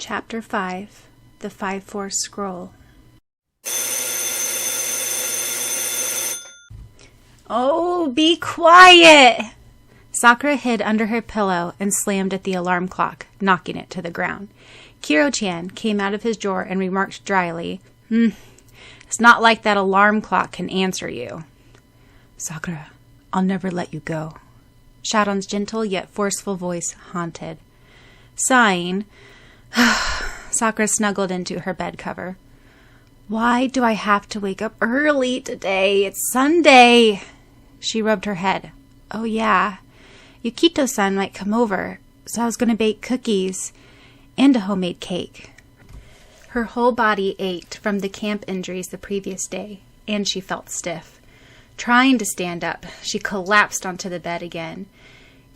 Chapter 5 The 5-4 Scroll. Oh, be quiet! Sakura hid under her pillow and slammed at the alarm clock, knocking it to the ground. Kiro-chan came out of his drawer and remarked dryly, It's not like that alarm clock can answer you. Sakura, I'll never let you go. Syaoran's gentle yet forceful voice haunted. Sighing, Sakura snuggled into her bed cover. Why do I have to wake up early today? It's Sunday. She rubbed her head. Oh yeah, Yukito-san might come over, so I was going to bake cookies and a homemade cake. Her whole body ached from the camp injuries the previous day, and she felt stiff. Trying to stand up, she collapsed onto the bed again.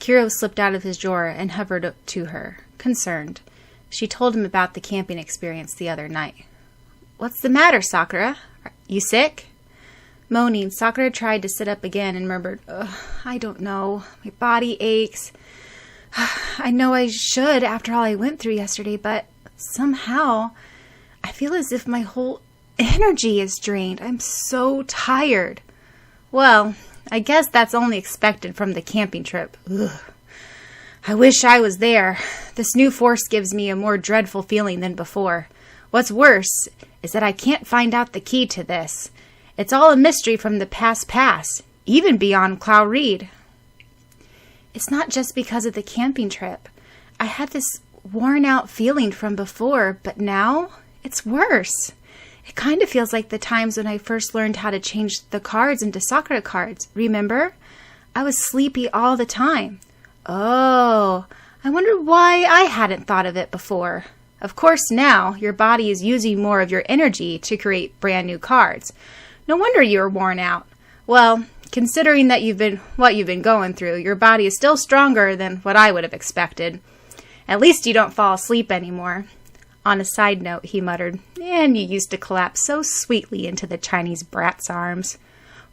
Kiro slipped out of his drawer and hovered up to her, concerned. She told him about the camping experience the other night. What's the matter, Sakura? You sick? Moaning, Sakura tried to sit up again and murmured, I don't know. My body aches. I know I should after all I went through yesterday, but somehow I feel as if my whole energy is drained. I'm so tired. Well, I guess that's only expected from the camping trip. Ugh. I wish I was there. This new force gives me a more dreadful feeling than before. What's worse is that I can't find out the key to this. It's all a mystery from the past, even beyond Cloud Reed. It's not just because of the camping trip. I had this worn-out feeling from before, but now it's worse. It kind of feels like the times when I first learned how to change the cards into Sakura cards. Remember? I was sleepy all the time. Oh, I wonder why I hadn't thought of it before. Of course, now your body is using more of your energy to create brand new cards. No wonder you were worn out. Well, considering that you've been going through, your body is still stronger than what I would have expected. At least you don't fall asleep anymore. On a side note, he muttered, and you used to collapse so sweetly into the Chinese brat's arms.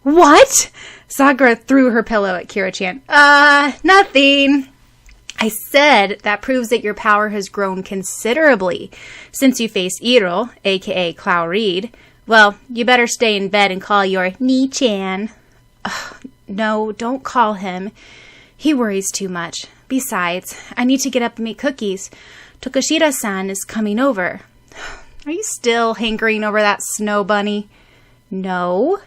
What? Sakura threw her pillow at Kiro-chan. Nothing. I said that proves that your power has grown considerably since you faced Iro, a.k.a. Cloud Reed. Well, you better stay in bed and call your Ni-chan. No, don't call him. He worries too much. Besides, I need to get up and make cookies. Tokushita-san is coming over. Are you still hankering over that snow bunny? No.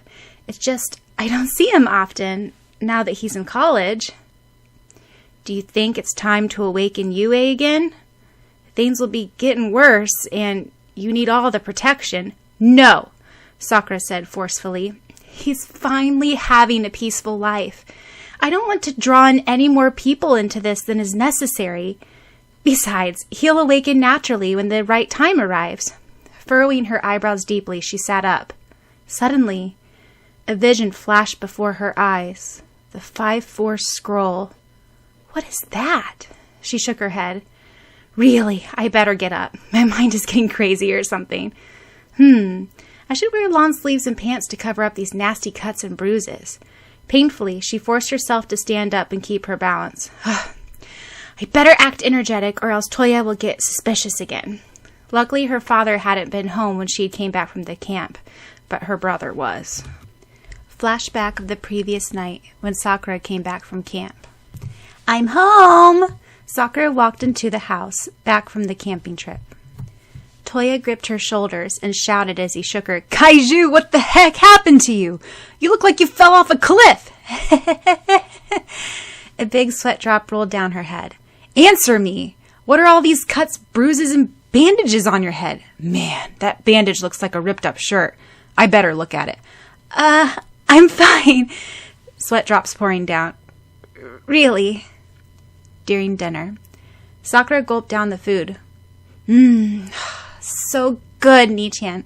It's just, I don't see him often, now that he's in college. Do you think it's time to awaken Yue again? Things will be getting worse, and you need all the protection. No, Sakura said forcefully. He's finally having a peaceful life. I don't want to draw in any more people into this than is necessary. Besides, he'll awaken naturally when the right time arrives. Furrowing her eyebrows deeply, she sat up. Suddenly, a vision flashed before her eyes. The 5-4 scroll. What is that? She shook her head. Really, I better get up. My mind is getting crazy or something. I should wear long sleeves and pants to cover up these nasty cuts and bruises. Painfully, she forced herself to stand up and keep her balance. I better act energetic or else Toya will get suspicious again. Luckily, her father hadn't been home when she came back from the camp, but her brother was. Flashback of the previous night when Sakura came back from camp. I'm home! Sakura walked into the house, back from the camping trip. Toya gripped her shoulders and shouted as he shook her, Kaiju, what the heck happened to you? You look like you fell off a cliff! A big sweat drop rolled down her head. Answer me! What are all these cuts, bruises, and bandages on your head? Man, that bandage looks like a ripped-up shirt. I better look at it. I'm fine. Sweat drops pouring down. Really? During dinner, Sakura gulped down the food. So good, Ni-chan.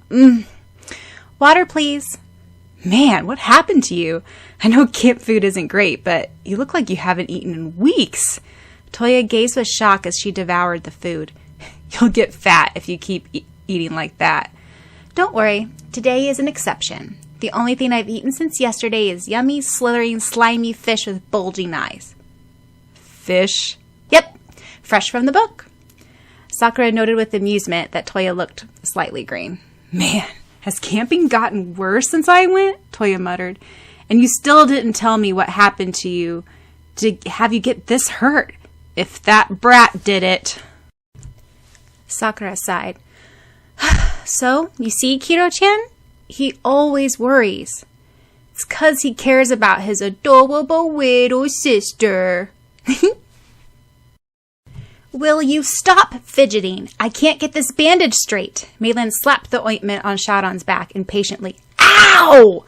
Water, please. Man, what happened to you? I know camp food isn't great, but you look like you haven't eaten in weeks. Toya gazed with shock as she devoured the food. You'll get fat if you keep eating like that. Don't worry, today is an exception. The only thing I've eaten since yesterday is yummy, slithering, slimy fish with bulging eyes. Fish? Yep, fresh from the book. Sakura noted with amusement that Toya looked slightly green. Man, has camping gotten worse since I went? Toya muttered. And you still didn't tell me what happened to you to have you get this hurt. If that brat did it. Sakura sighed. So, you see, Kiro-chan? He always worries. It's 'cause he cares about his adorable little sister. Will you stop fidgeting? I can't get this bandage straight. Meilin slapped the ointment on Syaoran's back impatiently. Ow!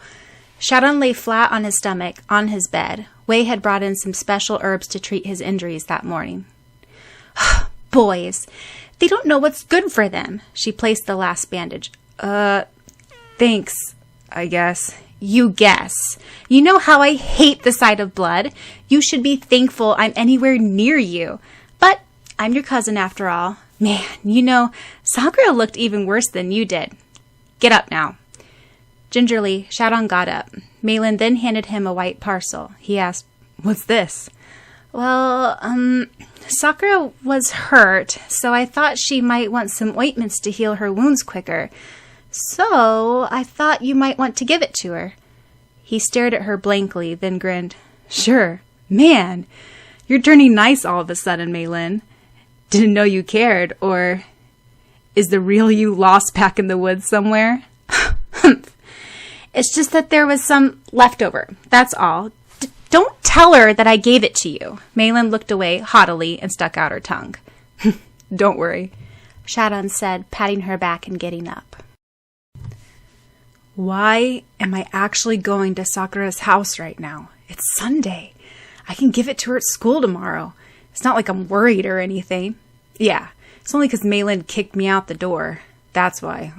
Syaoran lay flat on his stomach on his bed. Wei had brought in some special herbs to treat his injuries that morning. Boys, they don't know what's good for them. She placed the last bandage. Thanks, I guess. You guess. You know how I hate the sight of blood. You should be thankful I'm anywhere near you. But I'm your cousin after all. Man, you know, Sakura looked even worse than you did. Get up now. Gingerly, Syaoran got up. Meilin then handed him a white parcel. He asked, What's this? Well, Sakura was hurt, so I thought she might want some ointments to heal her wounds quicker. So I thought you might want to give it to her. He stared at her blankly, then grinned. Sure. Man, you're turning nice all of a sudden, Meilin. Didn't know you cared, or is the real you lost back in the woods somewhere? It's just that there was some leftover. That's all. Don't tell her that I gave it to you. Meilin looked away haughtily and stuck out her tongue. Don't worry, Syaoran said, patting her back and getting up. Why am I actually going to Sakura's house right now? It's Sunday. I can give it to her at school tomorrow. It's not like I'm worried or anything. Yeah, it's only because Meilin kicked me out the door. That's why.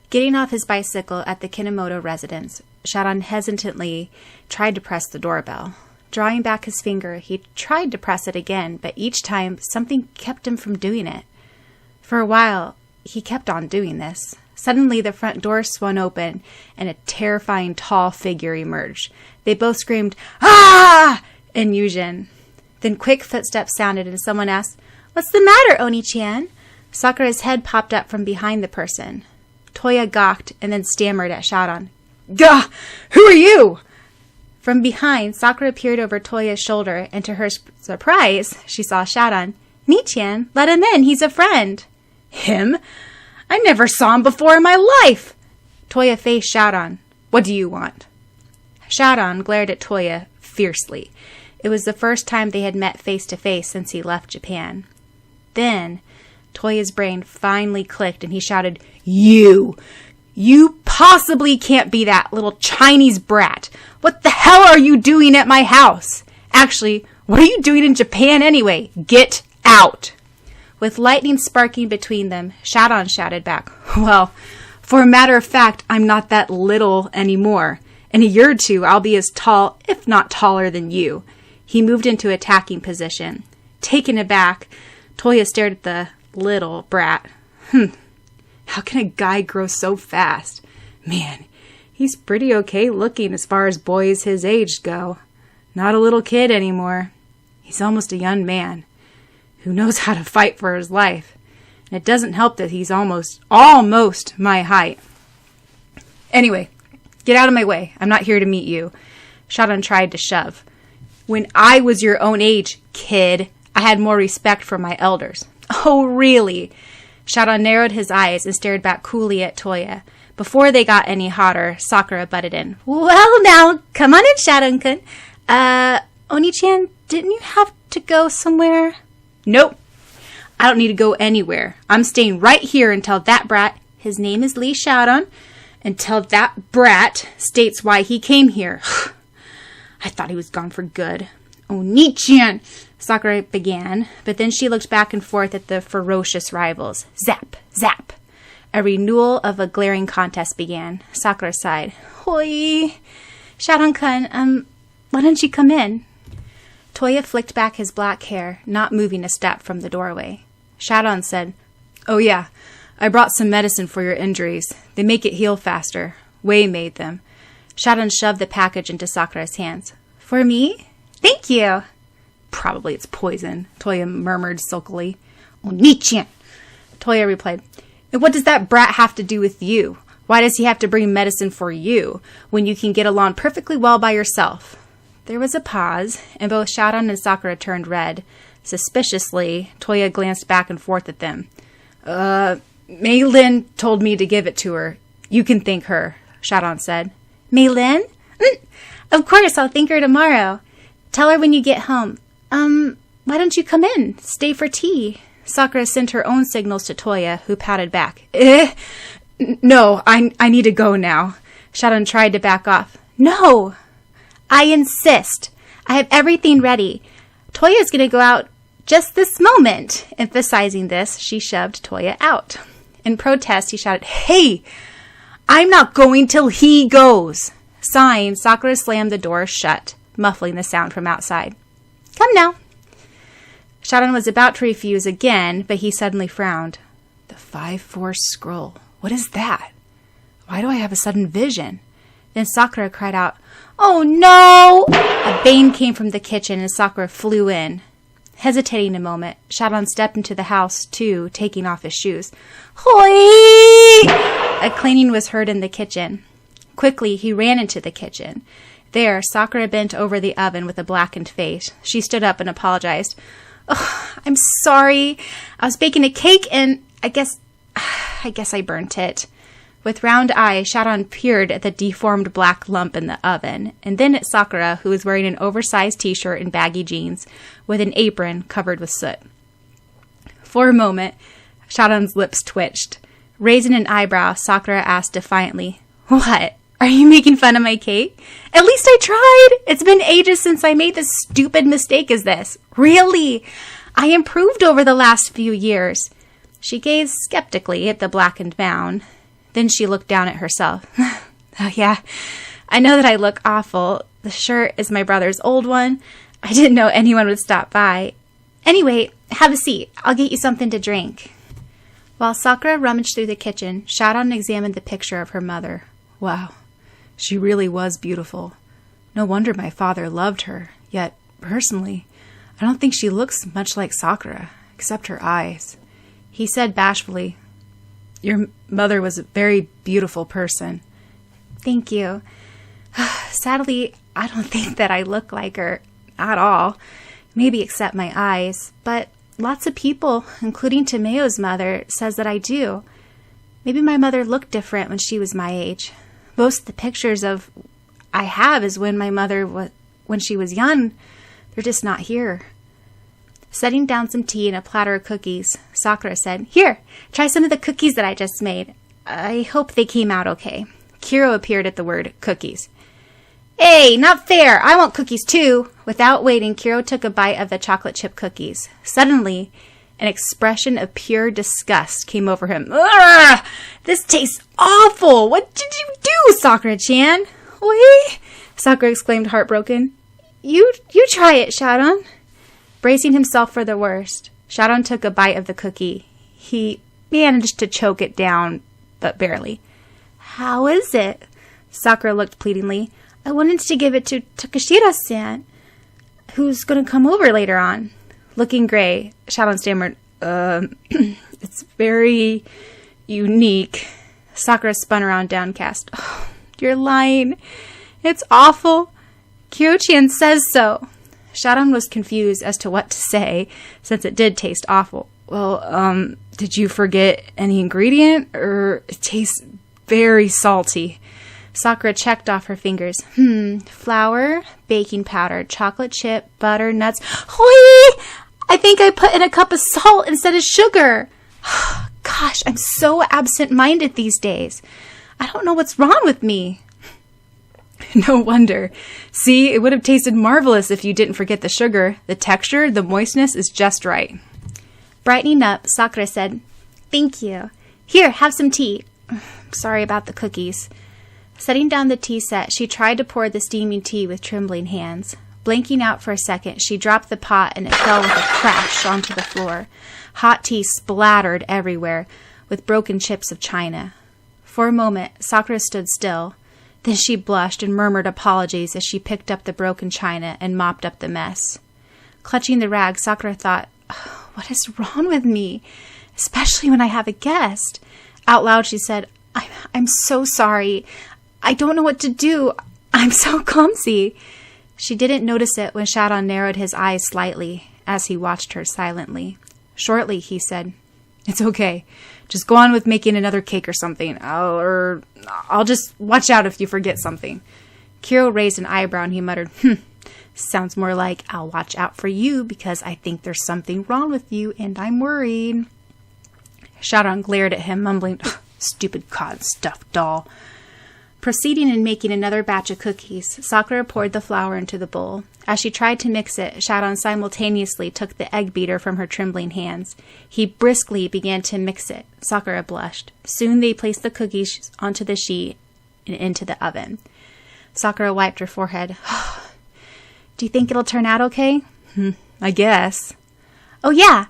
Getting off his bicycle at the Kinomoto residence, Syaoran hesitantly tried to press the doorbell. Drawing back his finger, he tried to press it again, but each time something kept him from doing it. For a while, he kept on doing this. Suddenly, the front door swung open, and a terrifying tall figure emerged. They both screamed, "Ah!" in unison. Then quick footsteps sounded, and someone asked, "What's the matter, Oni-chan?" Sakura's head popped up from behind the person. Toya gawked and then stammered at Syaoran. Gah! Who are you? From behind, Sakura peered over Toya's shoulder, and to her surprise, she saw Syaoran. Ni-chan, let him in. He's a friend. Him? I never saw him before in my life. Toya faced Syaoran. What do you want? Syaoran glared at Toya fiercely. It was the first time they had met face to face since he left Japan. Then, Toya's brain finally clicked and he shouted, You possibly can't be that little Chinese brat. What the hell are you doing at my house? Actually, what are you doing in Japan anyway? Get out. With lightning sparking between them, Syaoran shouted back, Well, for a matter of fact, I'm not that little anymore. In a year or two, I'll be as tall, if not taller than you. He moved into attacking position. Taken aback, Toya stared at the little brat. How can a guy grow so fast? Man, he's pretty okay looking as far as boys his age go. Not a little kid anymore. He's almost a young man who knows how to fight for his life. And it doesn't help that he's almost my height. Anyway, get out of my way. I'm not here to meet you. Syaoran tried to shove. When I was your own age, kid, I had more respect for my elders. Oh, really? Syaoran narrowed his eyes and stared back coolly at Toya. Before they got any hotter, Sakura butted in. Well, now, come on in, Syaoran-kun. Oni-chan, didn't you have to go somewhere? Nope. I don't need to go anywhere. I'm staying right here until that brat, his name is Lee Syaoran, until that brat states why he came here. I thought he was gone for good. Oni-chan, Sakura began, but then she looked back and forth at the ferocious rivals. Zap, zap. A renewal of a glaring contest began. Sakura sighed. Hoi. Syaoran-kun, why don't you come in? Toya flicked back his black hair, not moving a step from the doorway. Syaoran said, Oh yeah, I brought some medicine for your injuries. They make it heal faster. Wei made them. Syaoran shoved the package into Sakura's hands. For me? Thank you. Probably it's poison, Toya murmured sulkily. Oni-chan, Toya replied. And what does that brat have to do with you? Why does he have to bring medicine for you when you can get along perfectly well by yourself? There was a pause, and both Syaoran and Sakura turned red. Suspiciously, Toya glanced back and forth at them. Mei Lin told me to give it to her. You can thank her, Syaoran said. Mei Lin? Of course, I'll thank her tomorrow. Tell her when you get home. Why don't you come in? Stay for tea. Sakura sent her own signals to Toya, who pouted back. No, I need to go now. Syaoran tried to back off. No! I insist. I have everything ready. Toya's going to go out just this moment. Emphasizing this, she shoved Toya out. In protest, he shouted, Hey! I'm not going till he goes. Sighing, Sakura slammed the door shut, muffling the sound from outside. Come now. Syaoran was about to refuse again, but he suddenly frowned. The 5-4 scroll. What is that? Why do I have a sudden vision? Then Sakura cried out, Oh no! A bang came from the kitchen and Sakura flew in. Hesitating a moment, Syaoran stepped into the house, too, taking off his shoes. Hoi! A clanging was heard in the kitchen. Quickly, he ran into the kitchen. There, Sakura bent over the oven with a blackened face. She stood up and apologized. Oh, I'm sorry. I was baking a cake and I guess I burnt it. With round eyes, Syaoran peered at the deformed black lump in the oven, and then at Sakura, who was wearing an oversized t-shirt and baggy jeans, with an apron covered with soot. For a moment, Syaoran's lips twitched. Raising an eyebrow, Sakura asked defiantly, What? Are you making fun of my cake? At least I tried. It's been ages since I made this stupid mistake as this. Really? I improved over the last few years. She gazed skeptically at the blackened mound. Then she looked down at herself. Oh, yeah. I know that I look awful. The shirt is my brother's old one. I didn't know anyone would stop by. Anyway, have a seat. I'll get you something to drink. While Sakura rummaged through the kitchen, Syaoran examined the picture of her mother. Wow. She really was beautiful. No wonder my father loved her. Yet, personally, I don't think she looks much like Sakura, except her eyes. He said bashfully, Your mother was a very beautiful person. Thank you. Sadly, I don't think that I look like her at all. Maybe except my eyes. But lots of people, including Tomeo's mother, says that I do. Maybe my mother looked different when she was my age. Most of the pictures I have is when my mother when she was young. They're just not here. Setting down some tea and a platter of cookies, Sakura said, Here, try some of the cookies that I just made. I hope they came out okay. Kiro appeared at the word cookies. Hey, not fair. I want cookies too. Without waiting, Kiro took a bite of the chocolate chip cookies. Suddenly, an expression of pure disgust came over him. Ugh! This tastes awful! What did you do, Sakura-chan? Oi! Sakura exclaimed, heartbroken. You try it, Syaoran. Bracing himself for the worst, Syaoran took a bite of the cookie. He managed to choke it down, but barely. How is it? Sakura looked pleadingly. I wanted to give it to Takashira-san, who's going to come over later on. Looking gray, Syaoran stammered, It's very unique. Sakura spun around downcast. Oh, you're lying. It's awful. Kyo-chan says so. Syaoran was confused as to what to say, since it did taste awful. Well, did you forget any ingredient? It tastes very salty. Sakura checked off her fingers. Flour, baking powder, chocolate chip, butter, nuts. Hoi! I think I put in a cup of salt instead of sugar. Gosh, I'm so absent-minded these days. I don't know what's wrong with me. No wonder. See, it would have tasted marvelous if you didn't forget the sugar. The texture, the moistness is just right. Brightening up, Sakura said, Thank you. Here, have some tea. Sorry about the cookies. Setting down the tea set, she tried to pour the steaming tea with trembling hands. Blinking out for a second, she dropped the pot and it fell with a crash onto the floor. Hot tea splattered everywhere, with broken chips of china. For a moment, Sakura stood still. Then she blushed and murmured apologies as she picked up the broken china and mopped up the mess. Clutching the rag, Sakura thought, What is wrong with me? Especially when I have a guest. Out loud, she said, I'm so sorry. I don't know what to do. I'm so clumsy. She didn't notice it when Syaoran narrowed his eyes slightly as he watched her silently. Shortly, he said, It's okay. Just go on with making another cake or something. I'll just watch out if you forget something. Kiro raised an eyebrow and he muttered, Sounds more like I'll watch out for you because I think there's something wrong with you and I'm worried. Syaoran glared at him, mumbling, Stupid cod-stuffed doll. Proceeding and making another batch of cookies, Sakura poured the flour into the bowl. As she tried to mix it, Syaoran simultaneously took the egg beater from her trembling hands. He briskly began to mix it. Sakura blushed. Soon they placed the cookies onto the sheet and into the oven. Sakura wiped her forehead. Do you think it'll turn out okay? I guess. Oh yeah,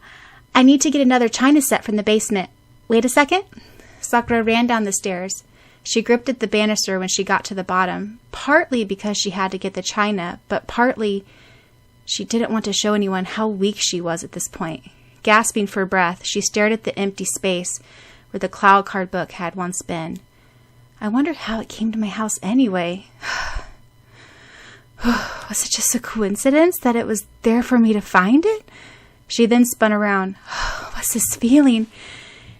I need to get another china set from the basement. Wait a second. Sakura ran down the stairs. She gripped at the banister when she got to the bottom, partly because she had to get the china, but partly she didn't want to show anyone how weak she was at this point. Gasping for breath, she stared at the empty space where the cloud card book had once been. I wonder how it came to my house anyway. Was it just a coincidence that it was there for me to find it? She then spun around. What's this feeling?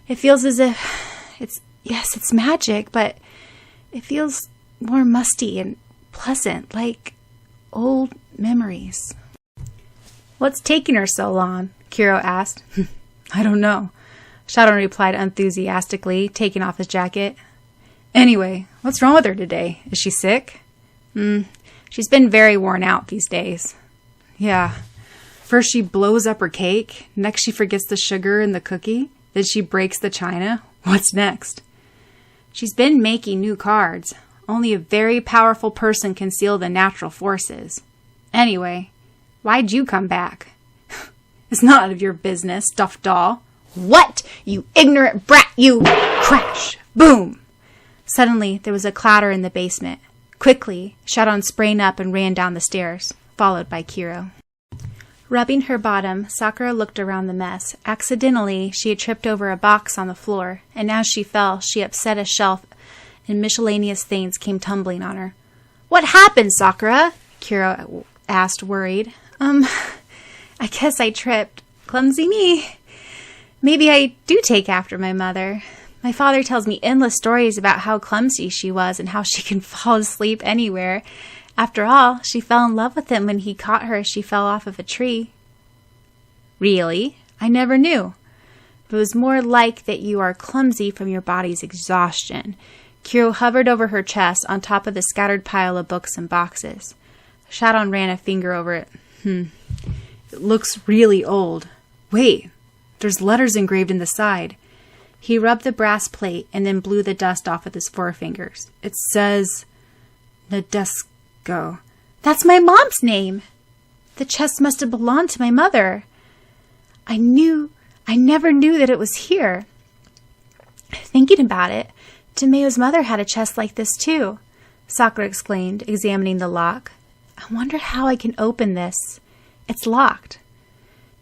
It feels as if it's magic, but it feels more musty and pleasant, like old memories. What's taking her so long? Kiro asked. I don't know. Syaoran replied enthusiastically, taking off his jacket. Anyway, what's wrong with her today? Is she sick? She's been very worn out these days. Yeah. First she blows up her cake. Next she forgets the sugar in the cookie. Then she breaks the china. What's next? She's been making new cards. Only a very powerful person can seal the natural forces. Anyway, why'd you come back? It's none of your business, stuffed doll. What? You ignorant brat, you! Crash! Boom! Suddenly, there was a clatter in the basement. Quickly, Syaoran sprang up and ran down the stairs, followed by Kiro. Rubbing her bottom, Sakura looked around the mess. Accidentally, she had tripped over a box on the floor, and as she fell, she upset a shelf, and miscellaneous things came tumbling on her. What happened, Sakura? Kiro asked, worried. I guess I tripped. Clumsy me. Maybe I do take after my mother. My father tells me endless stories about how clumsy she was and how she can fall asleep anywhere. After all, she fell in love with him when he caught her as she fell off of a tree. Really? I never knew. It was more like that you are clumsy from your body's exhaustion. Kiro hovered over her chest on top of the scattered pile of books and boxes. Syaoran ran a finger over it. It looks really old. Wait, there's letters engraved in the side. He rubbed the brass plate and then blew the dust off with his forefingers. It says, Nadesco. That's my mom's name. The chest must have belonged to my mother. I never knew that it was here. Thinking about it, Tomeo's mother had a chest like this too, Sakura exclaimed, examining the lock. I wonder how I can open this. It's locked.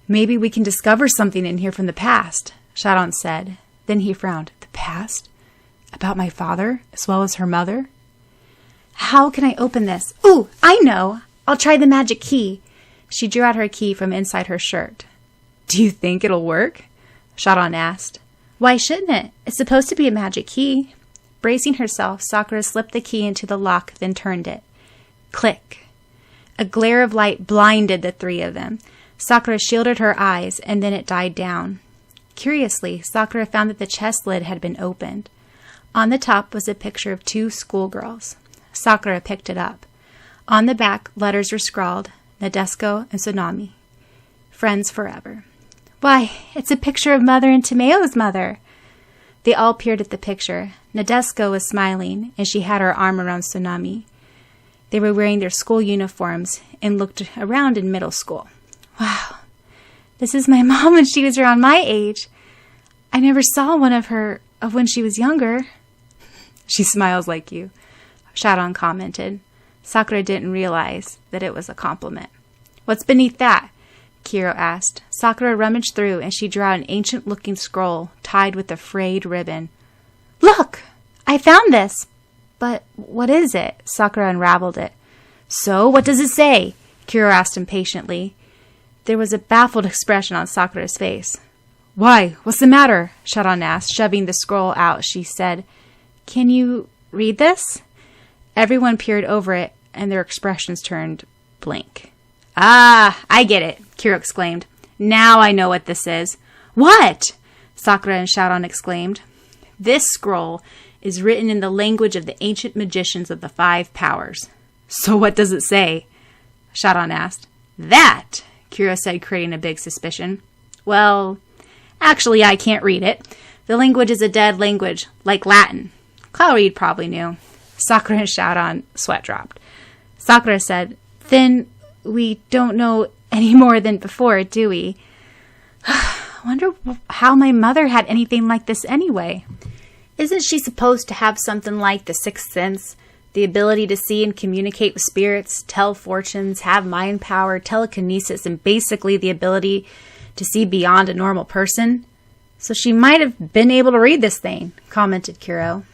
Maybe we can discover something in here from the past, Syaoran said. Then he frowned. The past? About my father, as well as her mother? How can I open this? Ooh, I know! I'll try the magic key. She drew out her key from inside her shirt. Do you think it'll work? Syaoran asked. Why shouldn't it? It's supposed to be a magic key. Bracing herself, Sakura slipped the key into the lock, then turned it. Click. A glare of light blinded the three of them. Sakura shielded her eyes, and then it died down. Curiously, Sakura found that the chest lid had been opened. On the top was a picture of two schoolgirls. Sakura picked it up. On the back, letters were scrawled, Nadesco and Tsunami. Friends forever. Why, it's a picture of Mother and Tomeo's mother. They all peered at the picture. Nadesco was smiling, and she had her arm around Tsunami. They were wearing their school uniforms and looked around in middle school. Wow, this is my mom when she was around my age. I never saw one of her when she was younger. She smiles like you, Syaoran commented. Sakura didn't realize that it was a compliment. What's beneath that? Kiro asked. Sakura rummaged through, and she drew out an ancient-looking scroll tied with a frayed ribbon. Look! I found this! But what is it? Sakura unraveled it. So, what does it say? Kiro asked impatiently. There was a baffled expression on Sakura's face. Why? What's the matter? Syaoran asked, shoving the scroll out. She said, Can you read this? Everyone peered over it, and their expressions turned blank. Ah, I get it, Kiro exclaimed. Now I know what this is. What? Sakura and Syaoran exclaimed. This scroll is written in the language of the ancient magicians of the 5 powers. So what does it say? Syaoran asked. That, Kiro said, creating a big suspicion. Well, actually, I can't read it. The language is a dead language, like Latin. Cloud probably knew. Sakura and Syaoran sweat dropped. Sakura said, Then we don't know any more than before, do we? Wonder how my mother had anything like this anyway. Isn't she supposed to have something like the sixth sense? The ability to see and communicate with spirits, tell fortunes, have mind power, telekinesis, and basically the ability to see beyond a normal person? So she might have been able to read this thing, commented Kiro.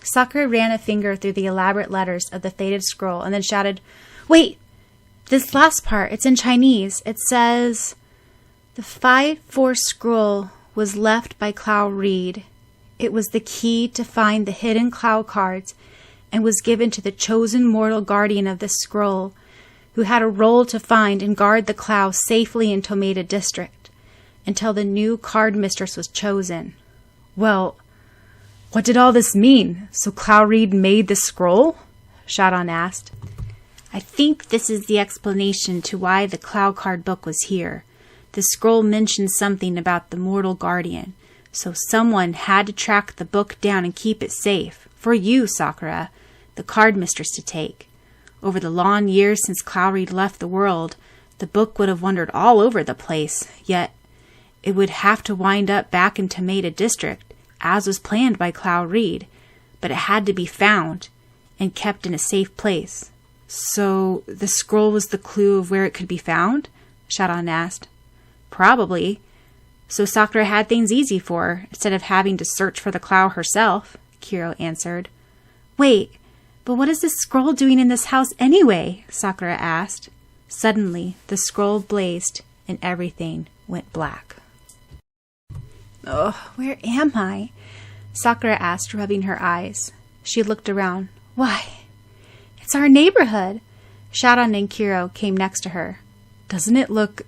Sakura ran a finger through the elaborate letters of the faded scroll and then shouted, Wait! This last part, it's in Chinese. It says, The 5-4 scroll was left by Cloud Reed. It was the key to find the hidden cloud cards and was given to the chosen mortal guardian of this scroll, who had a role to find and guard the cloud safely in Tomata District until the new card mistress was chosen. Well, what did all this mean? So Cloud Reed made the scroll? Syaoran asked. I think this is the explanation to why the cloud card book was here. The scroll mentions something about the mortal guardian, so someone had to track the book down and keep it safe. For you, Sakura, the card mistress to take. Over the long years since Cloud Reed left the world, the book would have wandered all over the place, yet it would have to wind up back in Tomata District, as was planned by Cloud Reed, but it had to be found and kept in a safe place. So the scroll was the clue of where it could be found? Syaoran asked. Probably. So Sakura had things easy for her, instead of having to search for the cloud herself, Kiro answered. Wait, but what is this scroll doing in this house anyway? Sakura asked. Suddenly, the scroll blazed and everything went black. Oh, where am I? Sakura asked, rubbing her eyes. She looked around. Why, it's our neighborhood. Syaoran and Kiro came next to her. Doesn't it look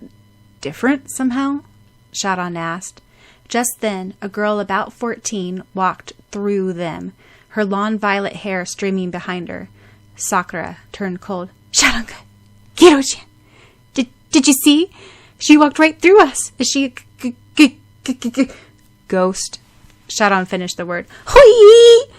different somehow? Syaoran asked. Just then, a girl about 14 walked through them, her long violet hair streaming behind her. Sakura turned cold. Syaoran-kun, Kiro-chan, did you see? She walked right through us. Is she a ghost? Syaoran finished the word. Hoi!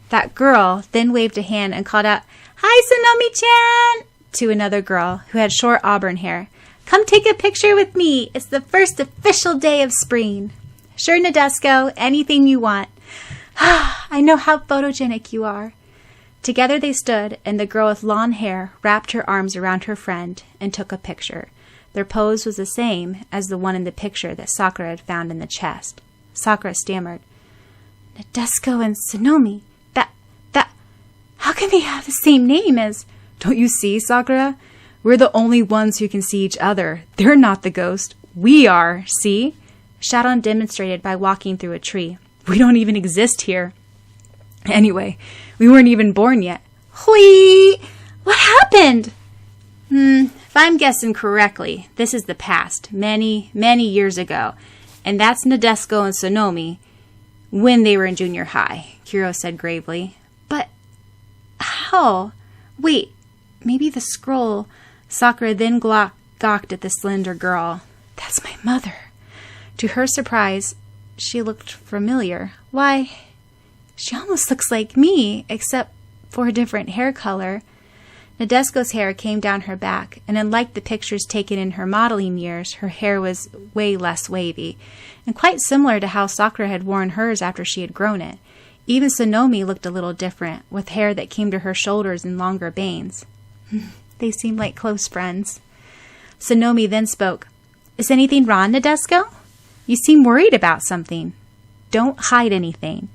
That girl then waved a hand and called out, Hi, Sonomi-chan! To another girl who had short auburn hair. Come take a picture with me. It's the first official day of spring. Sure, Nadesco, anything you want. I know how photogenic you are. Together they stood, and the girl with long hair wrapped her arms around her friend and took a picture. Their pose was the same as the one in the picture that Sakura had found in the chest. Sakura stammered, Nadesco and Sonomi, how can they have the same name as... Don't you see, Sakura? We're the only ones who can see each other. They're not the ghost. We are, see? Syaoran demonstrated by walking through a tree. We don't even exist here. Anyway, we weren't even born yet. Hui! What happened? If I'm guessing correctly, this is the past, many, many years ago. And that's Nadesco and Sonomi when they were in junior high, Kiro said gravely. But how? Wait, maybe the scroll. Sakura then gawked at the slender girl. That's my mother. To her surprise, she looked familiar. Why, she almost looks like me, except for a different hair color. Nadesco's hair came down her back, and unlike the pictures taken in her modeling years, her hair was way less wavy, and quite similar to how Sakura had worn hers after she had grown it. Even Sonomi looked a little different, with hair that came to her shoulders in longer bangs. They seemed like close friends. Sonomi then spoke. Is anything wrong, Nadeshiko? You seem worried about something. Don't hide anything.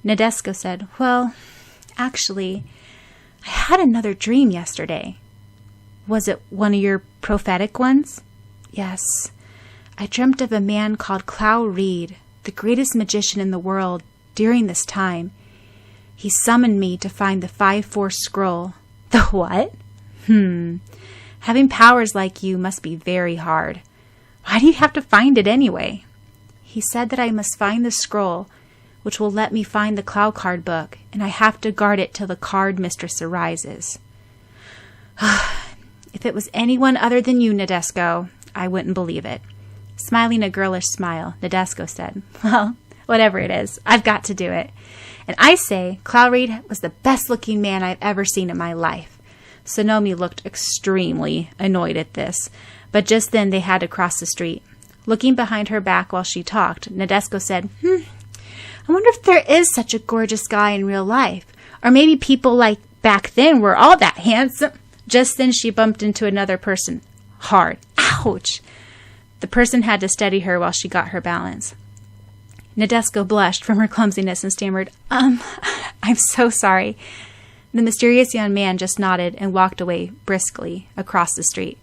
Nadeshiko said, Well, actually, I had another dream yesterday. Was it one of your prophetic ones? Yes. I dreamt of a man called Clow Reed, the greatest magician in the world, during this time. He summoned me to find the 5-4 scroll. The what? Having powers like you must be very hard. Why do you have to find it anyway? He said that I must find the scroll, which will let me find the Clow card book, and I have to guard it till the card mistress arises. If it was anyone other than you, Nadeshiko, I wouldn't believe it. Smiling a girlish smile, Nadeshiko said, Well, whatever it is, I've got to do it. And I say Clow Reed was the best-looking man I've ever seen in my life. Sonomi looked extremely annoyed at this, but just then they had to cross the street. Looking behind her back while she talked, Nadeshiko said, I wonder if there is such a gorgeous guy in real life. Or maybe people like back then were all that handsome. Just then she bumped into another person. Hard. Ouch! The person had to steady her while she got her balance. Nadeshiko blushed from her clumsiness and stammered, I'm so sorry. The mysterious young man just nodded and walked away briskly across the street.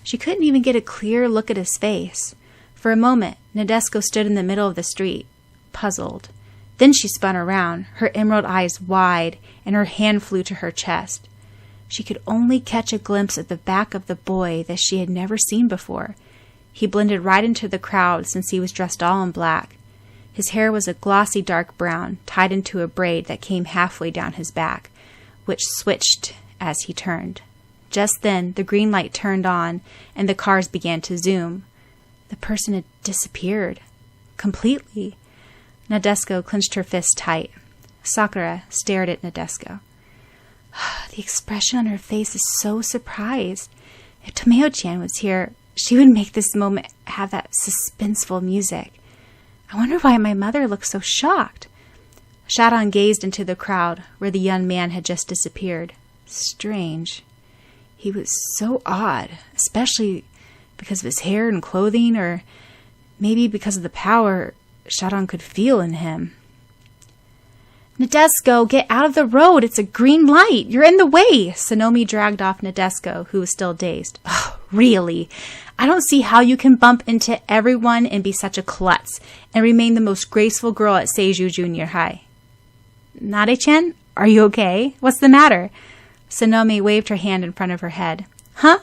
She couldn't even get a clear look at his face. For a moment, Nadeshiko stood in the middle of the street, puzzled. Then she spun around, her emerald eyes wide, and her hand flew to her chest. She could only catch a glimpse of the back of the boy that she had never seen before. He blended right into the crowd since he was dressed all in black. His hair was a glossy dark brown, tied into a braid that came halfway down his back, which switched as he turned. Just then, the green light turned on, and the cars began to zoom. The person had disappeared. Completely. Nadeshiko clenched her fist tight. Sakura stared at Nadeshiko. The expression on her face is so surprised. If Tomeo-chan was here, she would make this moment have that suspenseful music. I wonder why my mother looks so shocked. Syaoran gazed into the crowd where the young man had just disappeared. Strange. He was so odd, especially because of his hair and clothing, or maybe because of the power Syaoran could feel in him. Nadeshiko, get out of the road. It's a green light. You're in the way. Sonomi dragged off Nadeshiko, who was still dazed. Oh, really? I don't see how you can bump into everyone and be such a klutz and remain the most graceful girl at Seiju Junior High. Nare-chan, are you okay? What's the matter? Sonomi waved her hand in front of her head. Huh?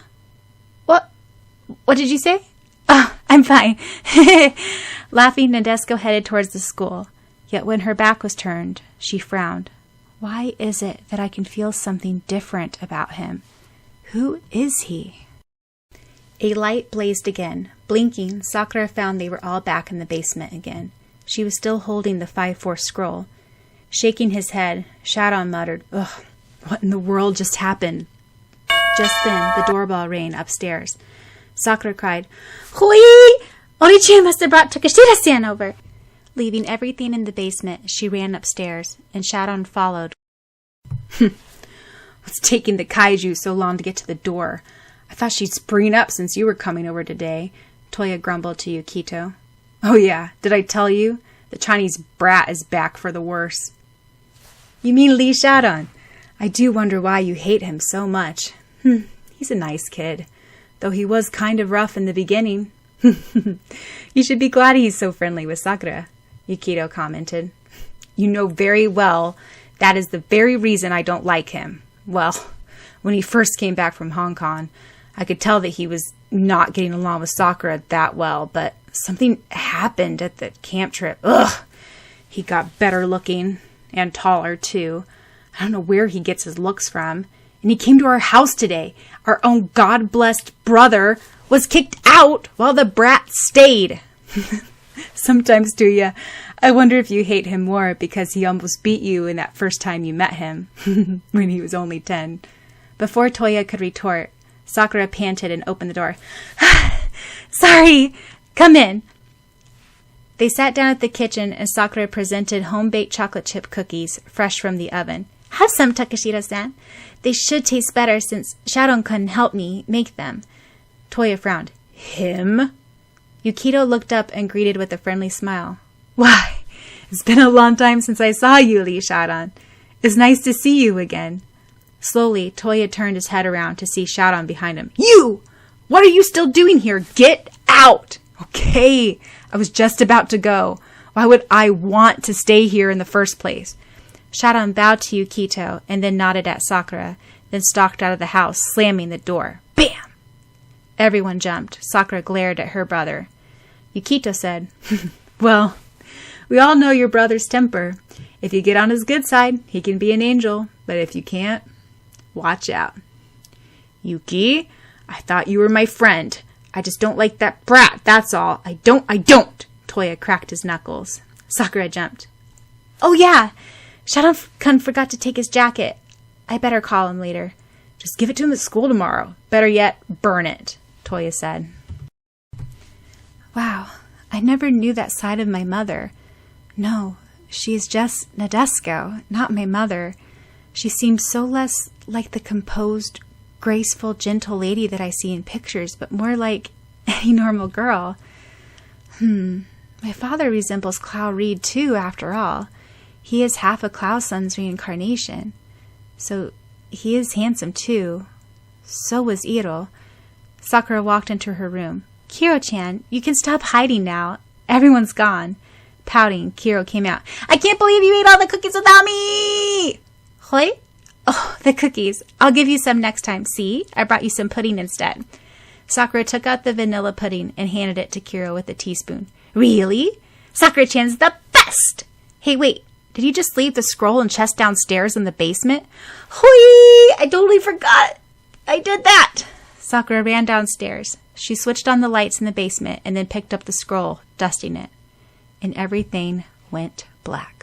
What did you say? Oh, I'm fine. Laughing, Nadeshiko headed towards the school. Yet when her back was turned, she frowned. Why is it that I can feel something different about him? Who is he? A light blazed again. Blinking, Sakura found they were all back in the basement again. She was still holding the 5-4 scroll. Shaking his head, Syaoran muttered, Ugh, what in the world just happened? Just then, the doorbell rang upstairs. Sakura cried, Hui! Ori-chan must have brought Takashita-san over. Leaving everything in the basement, she ran upstairs, and Syaoran followed. What's taking the kaiju so long to get to the door? I thought she'd spring up since you were coming over today, Toya grumbled to Yukito. Oh yeah, did I tell you? The Chinese brat is back for the worse. You mean Li Syaoran? I do wonder why you hate him so much. He's a nice kid, though he was kind of rough in the beginning. You should be glad he's so friendly with Sakura, Yukito commented. You know very well that is the very reason I don't like him. Well, when he first came back from Hong Kong, I could tell that he was not getting along with Sakura that well, but something happened at the camp trip. Ugh! He got better looking, and taller, too. I don't know where he gets his looks from. And he came to our house today. Our own God-blessed brother was kicked out while the brat stayed. Sometimes, do ya? I wonder if you hate him more because he almost beat you in that first time you met him, when he was only 10. Before Toya could retort, Sakura panted and opened the door. Sorry, come in. They sat down at the kitchen and Sakura presented home-baked chocolate chip cookies, fresh from the oven. Have some, Takashita-san. They should taste better since Syaoran couldn't help me make them. Toya frowned. Him? Yukito looked up and greeted with a friendly smile. Why, it's been a long time since I saw you, Lee Syaoran. It's nice to see you again. Slowly, Toya turned his head around to see Syaoran behind him. You! What are you still doing here? Get out! Okay, I was just about to go. Why would I want to stay here in the first place? Syaoran bowed to Yukito and then nodded at Sakura, then stalked out of the house, slamming the door. Bam! Everyone jumped. Sakura glared at her brother. Yukito said, Well, we all know your brother's temper. If you get on his good side, he can be an angel. But if you can't, watch out. Yuki, I thought you were my friend. I just don't like that brat, that's all. I don't. Toya cracked his knuckles. Sakura jumped. Oh yeah, Syaoran forgot to take his jacket. I better call him later. Just give it to him at school tomorrow. Better yet, burn it, Toya said. Wow, I never knew that side of my mother. No, she's just Nadesco, not my mother. She seems so less like the composed, graceful, gentle lady that I see in pictures, but more like any normal girl. My father resembles Clow Reed too, after all. He is half a Clow Sun's reincarnation. So he is handsome too. So was Iro. Sakura walked into her room. Kiro-chan, you can stop hiding now. Everyone's gone. Pouting, Kiro came out. I can't believe you ate all the cookies without me! Hoi? Oh, the cookies. I'll give you some next time. See? I brought you some pudding instead. Sakura took out the vanilla pudding and handed it to Kiro with a teaspoon. Really? Sakura-chan's the best! Hey, wait. Did you just leave the scroll and chest downstairs in the basement? Hoi! I totally forgot. I did that. Sakura ran downstairs. She switched on the lights in the basement and then picked up the scroll, dusting it. And everything went black.